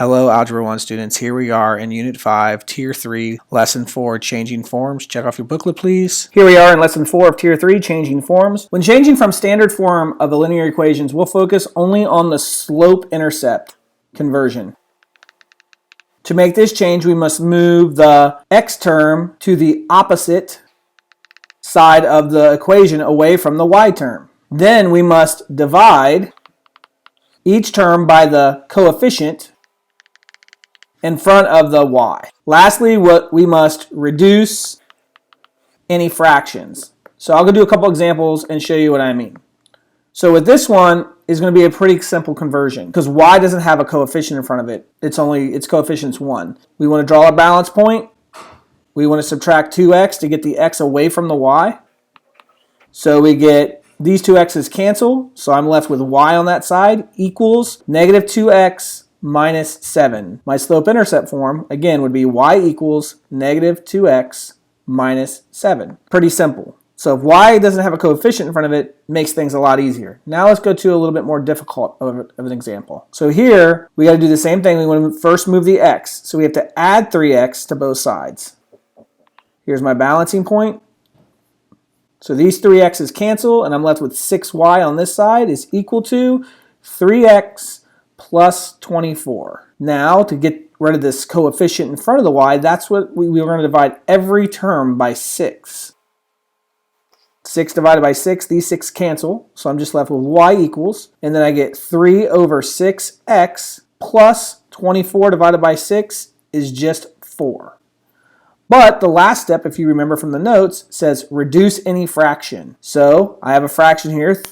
Hello, Algebra 1 students. Here we are in Unit 5, Tier 3, Lesson 4, Changing Forms. Check off your booklet, please. Here we are in Lesson 4 of Tier 3, Changing Forms. When changing from standard form of the linear equations, we'll focus only on the slope-intercept conversion. To make this change, we must move the x term to the opposite side of the equation away from the y term. Then we must divide each term by the coefficient in front of the y. Lastly, we must reduce any fractions. So I'll go do a couple examples and show you what I mean. So with this one, is going to be a pretty simple conversion because y doesn't have a coefficient in front of it. Its coefficient's 1. We want to draw a balance point. We want to subtract 2x to get the x away from the y. So we get these two x's cancel. So I'm left with y on that side equals negative 2x minus 7. My slope-intercept form, again, would be y equals negative 2x minus 7. Pretty simple. So if y doesn't have a coefficient in front of it, it makes things a lot easier. Now let's go to a little bit more difficult of an example. So here, we got to do the same thing. We want to first move the x. So we have to add 3x to both sides. Here's my balancing point. So these 3x's cancel, and I'm left with 6y on this side is equal to 3x plus 24. Now, to get rid of this coefficient in front of the y, that's what we're going to divide every term by 6. 6 divided by 6, these 6 cancel, so I'm just left with y equals, and then I get 3 over 6x plus 24 divided by 6 is just 4. But the last step, if you remember from the notes, says reduce any fraction. So I have a fraction here,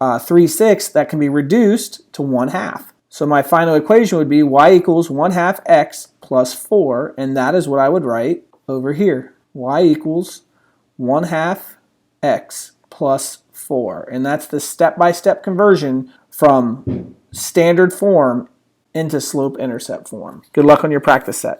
3/6, that can be reduced to 1/2. So my final equation would be y equals 1/2 x plus 4, and that is what I would write over here. Y equals 1/2 x plus 4. And that's the step-by-step conversion from standard form into slope-intercept form. Good luck on your practice set.